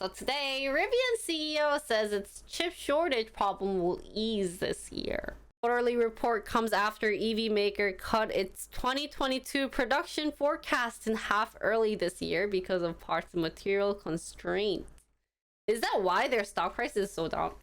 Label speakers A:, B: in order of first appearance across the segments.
A: So today, Rivian CEO says its chip shortage problem will ease this year. Quarterly report comes after EV maker cut its 2022 production forecast in half early this year because of parts and material constraints. Is that why their stock price is so down?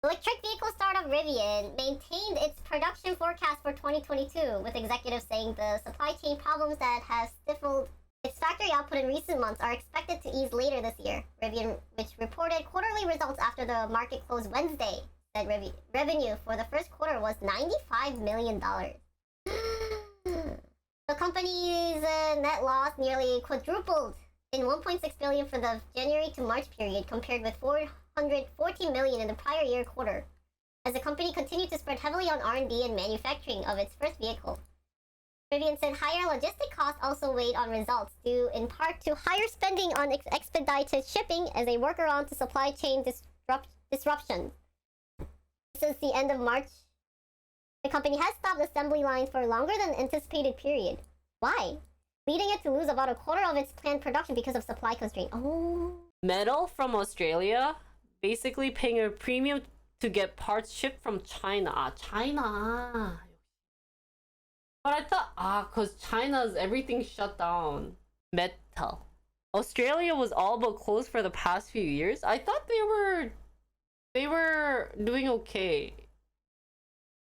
B: Electric vehicle startup Rivian maintained its production forecast for 2022, with executives saying the supply chain problems that have stifled its factory output in recent months are expected to ease later this year. Rivian, which reported quarterly results after the market closed Wednesday, said revenue for the first quarter was $95 million. The company's net loss nearly quadrupled in $1.6 billion for the January to March period, compared with $414 million in the prior year quarter, as the company continued to spread heavily on R&D and manufacturing of its first vehicle. Rivian said higher logistic costs also weighed on results, due in part to higher spending on expedited shipping as a workaround to supply chain disruptions. Since the end of March, the company has stopped assembly lines for a longer than anticipated period. Why? Leading it to lose about a quarter of its planned production because of supply constraint.
A: Metal from Australia, basically paying a premium to get parts shipped from China. China. But I thought, cause China's everything shut down. Metal. Australia was all but closed for the past few years. I thought they were doing okay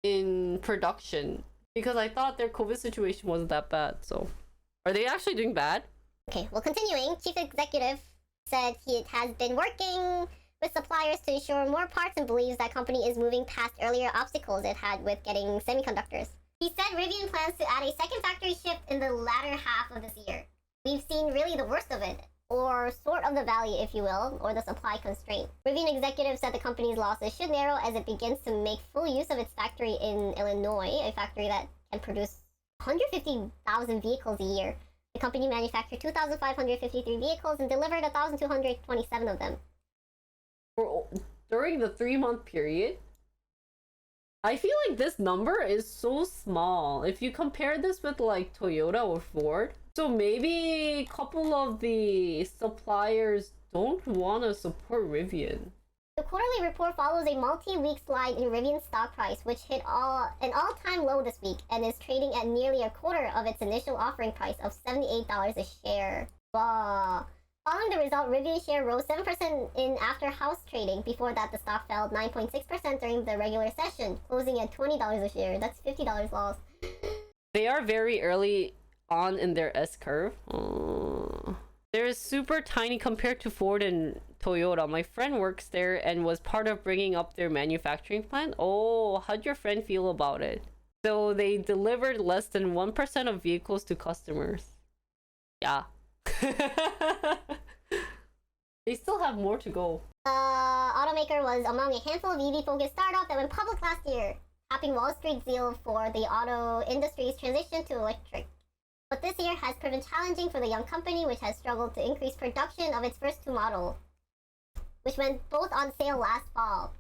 A: in production, because I thought their COVID situation wasn't that bad. So, are they actually doing bad?
B: Okay, well, continuing, chief executive said he has been working with suppliers to ensure more parts and believes that company is moving past earlier obstacles it had with getting semiconductors. He said Rivian plans to add a second factory shift in the latter half of this year. We've seen really the worst of it, or sort of the valley, if you will, or the supply constraint. Rivian executive said the company's losses should narrow as it begins to make full use of its factory in Illinois, a factory that can produce 150,000 vehicles a year. The company manufactured 2,553 vehicles and delivered 1,227 of them.
A: During the 3-month period? I feel like this number is so small if you compare this with like Toyota or Ford. So maybe a couple of the suppliers don't want to support Rivian.
B: The quarterly report follows a multi-week slide in Rivian's stock price, which hit an all-time low this week and is trading at nearly a quarter of its initial offering price of $78 a share. Wow. Following the result, Rivian share rose 7% in after-house trading. Before that, the stock fell 9.6% during the regular session, closing at $20 a share. That's $50 loss.
A: They are very early on in their S-curve. They're super tiny compared to Ford and Toyota. My friend works there and was part of bringing up their manufacturing plant. How'd your friend feel about it? So they delivered less than 1% of vehicles to customers. Yeah. They still have more to go.
B: Automaker was among a handful of EV-focused startups that went public last year, topping Wall Street's zeal for the auto industry's transition to electric. But this year has proven challenging for the young company, which has struggled to increase production of its first two models, which went both on sale last fall.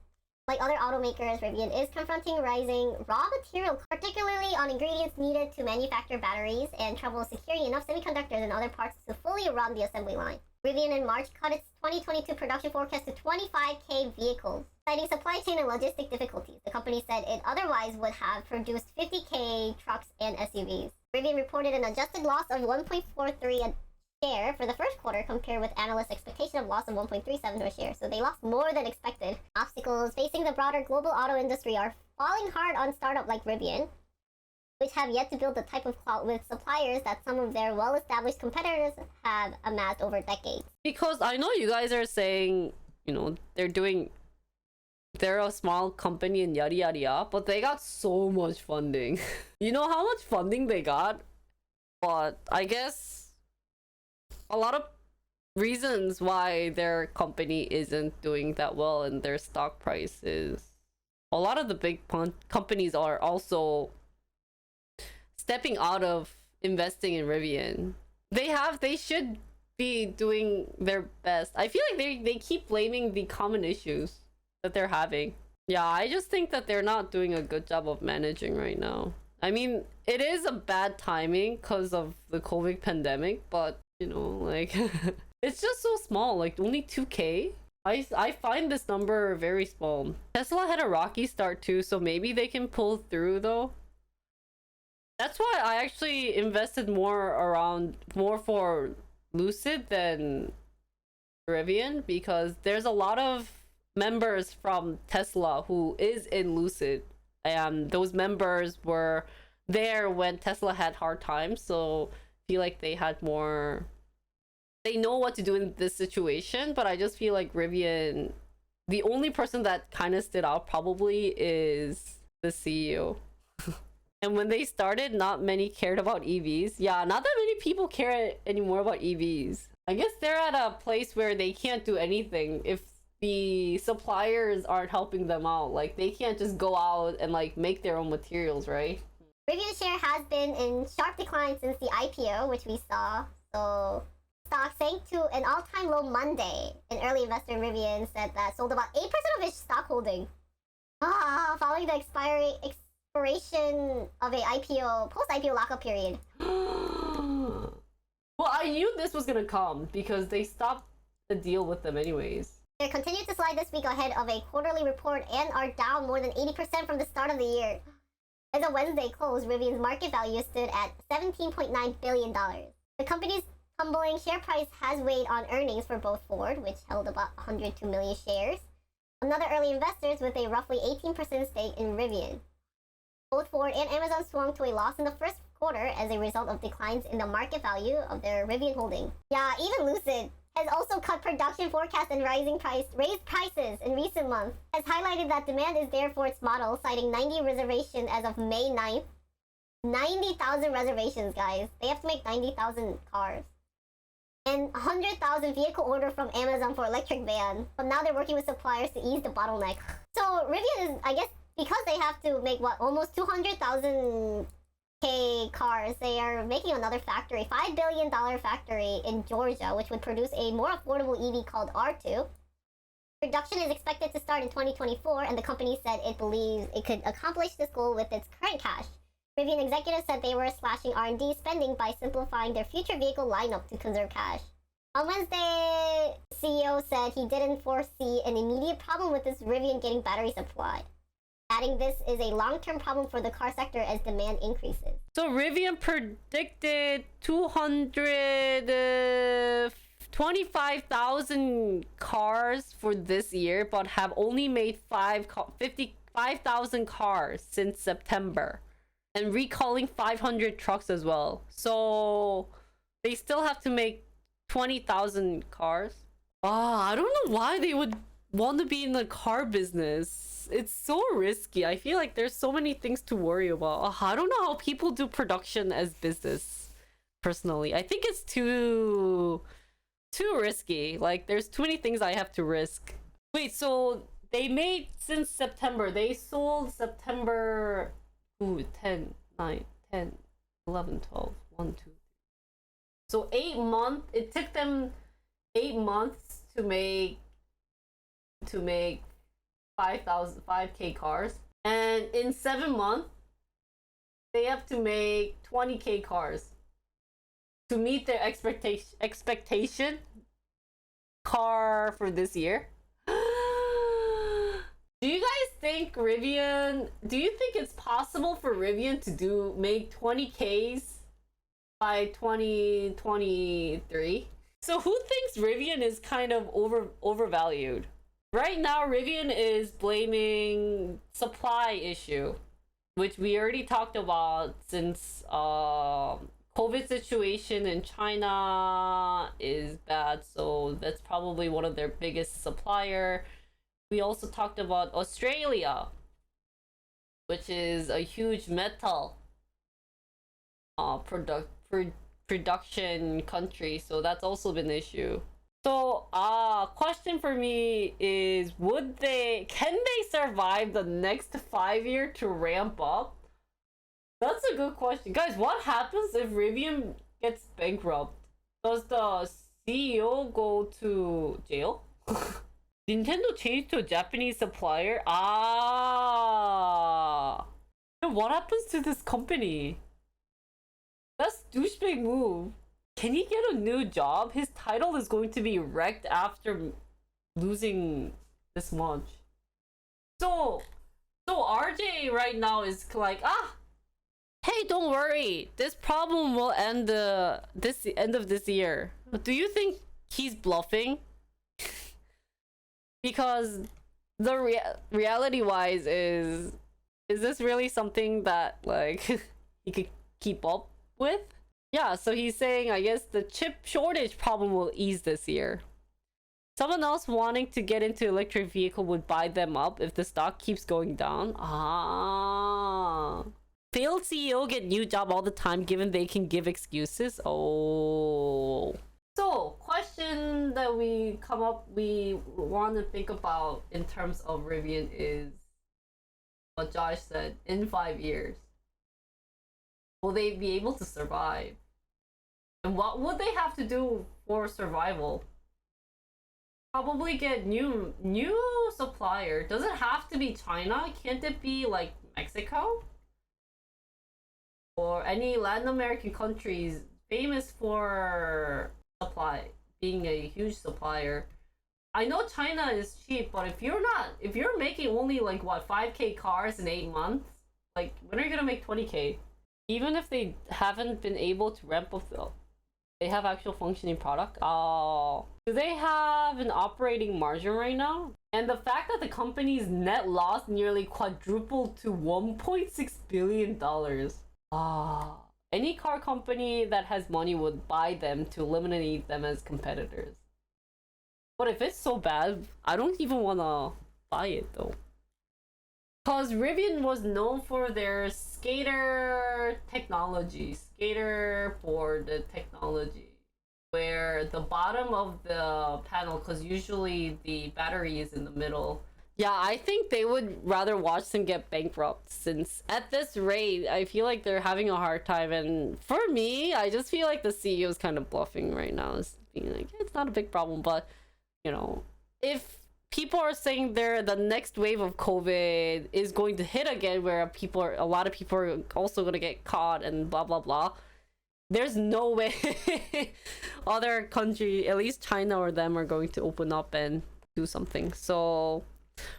B: Like other automakers, Rivian is confronting rising raw material, particularly on ingredients needed to manufacture batteries, and trouble securing enough semiconductors and other parts to fully run the assembly line. Rivian in March cut its 2022 production forecast to 25,000 vehicles, citing supply chain and logistic difficulties. The company said it otherwise would have produced 50,000 trucks and SUVs. Rivian reported an adjusted loss of 1.43 a share for the first quarter, compared with analysts' expectation of loss of 1.37 to a share, so they lost more than expected. Obstacles facing the broader global auto industry are falling hard on startups like Rivian, which have yet to build the type of clout with suppliers that some of their well-established competitors have amassed over decades.
A: Because I know you guys are saying, they're a small company and yada yada yada, but they got so much funding. You know how much funding they got? But I guess a lot of reasons why their company isn't doing that well and their stock price is, a lot of the big companies are also stepping out of investing in Rivian. They should be doing their best. I feel like they keep blaming the common issues that they're having. Yeah, I just think that they're not doing a good job of managing right now. I mean, it is a bad timing because of the COVID pandemic, but you know, like it's just so small, like only 2K. I find this number very small. Tesla had a rocky start too, so maybe they can pull through though. That's why I actually invested more for Lucid than Rivian, because there's a lot of members from Tesla who is in Lucid, and those members were there when Tesla had hard times, so I feel like they had more, they know what to do in this situation. But I just feel like Rivian, the only person that kind of stood out probably is the CEO. And when they started, not many cared about EVs. Yeah, not that many people care anymore about EVs. I guess they're at a place where they can't do anything if the suppliers aren't helping them out. Like, they can't just go out and like make their own materials, right?
B: Rivian share has been in sharp decline since the IPO, which we saw. So stock sank to an all-time low Monday. An early investor in Rivian said that sold about 8% of its stock holding. Following the expiration of a post-IPO lockup period.
A: Well, I knew this was gonna come because they stopped the deal with them anyways.
B: They continued to slide this week ahead of a quarterly report and are down more than 80% from the start of the year. As of Wednesday close, Rivian's market value stood at $17.9 billion. The company's tumbling share price has weighed on earnings for both Ford, which held about 102 million shares, and other early investors with a roughly 18% stake in Rivian. Both Ford and Amazon swung to a loss in the first quarter as a result of declines in the market value of their Rivian holding. Yeah, even Lucid has also cut production forecasts and raised prices in recent months, has highlighted that demand is there for its model, citing 90 reservations as of May 9th. 90,000 reservations, guys. They have to make 90,000 cars. And 100,000 vehicle order from Amazon for electric van, but now they're working with suppliers to ease the bottleneck. So Rivian is, I guess, because they have to make almost 200,000 cars, they are making another factory, $5 billion factory in Georgia, which would produce a more affordable EV called R2. Production is expected to start in 2024, and the company said it believes it could accomplish this goal with its current cash. Rivian executives said they were slashing R&D spending by simplifying their future vehicle lineup to conserve cash. On Wednesday, CEO said he didn't foresee an immediate problem with this Rivian getting battery supply, adding this is a long-term problem for the car sector as demand increases.
A: So Rivian predicted 225,000 cars for this year, but have only made 55,000 cars since September, and recalling 500 trucks as well. So they still have to make 20,000 cars. I don't know why they would want to be in the car business. It's so risky. I feel like there's so many things to worry about. I don't know how people do production as business. Personally, I think it's too risky. Like, there's too many things I have to risk. Wait, so they made since September. They sold September 10, 9, 10, 11, 12, 1, 2. So 8 months. It took them 8 months to make 5K cars, and in 7 months they have to make 20K cars to meet their expectation car for this year. Do you guys think do you think it's possible for Rivian to make 20Ks by 2023? So who thinks Rivian is kind of overvalued? Right now, Rivian is blaming supply issue, which we already talked about since COVID situation in China is bad. So that's probably one of their biggest supplier. We also talked about Australia, which is a huge metal production country. So that's also been an issue. So, question for me is, can they survive the next 5 year to ramp up? That's a good question. Guys, what happens if Rivian gets bankrupt? Does the CEO go to jail? Nintendo changed to a Japanese supplier? And what happens to this company? That's douchebag move. Can he get a new job? His title is going to be wrecked after losing this much. So RJ right now is like, hey, don't worry. This problem will end this end of this year. Do you think he's bluffing? Because the reality wise is this really something that like he could keep up with? Yeah, so he's saying I guess the chip shortage problem will ease this year. Someone else wanting to get into electric vehicle would buy them up if the stock keeps going down. Failed CEO get new job all the time given they can give excuses. Oh. So, question that we want to think about in terms of Rivian is what Josh said. In 5 years, will they be able to survive? And what would they have to do for survival? Probably get new supplier. Does it have to be China? Can't it be like Mexico? Or any Latin American countries famous for being a huge supplier. I know China is cheap, but if you're making only like what 5K cars in 8 months, like when are you gonna make 20K? Even if they haven't been able to ramp up they have actual functioning product. Do they have an operating margin right now? And the fact that the company's net loss nearly quadrupled to $1.6 billion. Any car company that has money would buy them to eliminate them as competitors. But if it's so bad, I don't even want to buy it though. Because Rivian was known for their skateboard technology, where the bottom of the panel, because usually the battery is in the middle. Yeah, I think they would rather watch them get bankrupt, since at this rate, I feel like they're having a hard time. And for me, I just feel like the CEO is kind of bluffing right now. It's being like, it's not a big problem, but you know, if people are saying the next wave of COVID is going to hit again, where a lot of people are also going to get caught and blah blah blah. There's no way other country, at least China or them, are going to open up and do something. So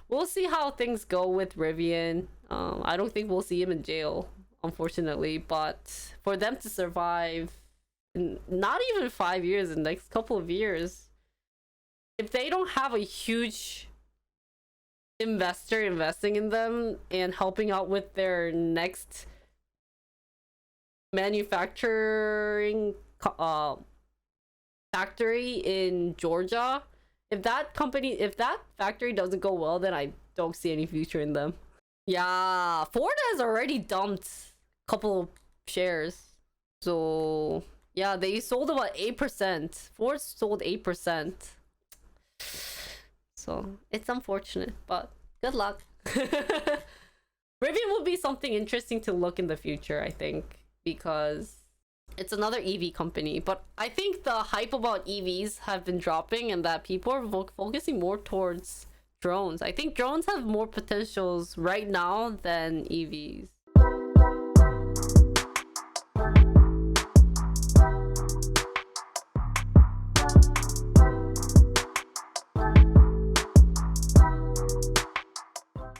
A: we'll see how things go with Rivian. I don't think we'll see him in jail, unfortunately. But for them to survive, in not even 5 years, in the next couple of years, if they don't have a huge investor investing in them and helping out with their next manufacturing factory in Georgia, if that factory doesn't go well, then I don't see any future in them. Yeah, Ford has already dumped a couple of shares. So yeah, they sold about 8%. Ford sold 8%. So it's unfortunate, but good luck. Rivian will be something interesting to look in the future, I think, because it's another EV company. But I think the hype about EVs have been dropping, and that people are focusing more towards drones. I think drones have more potentials right now than EVs.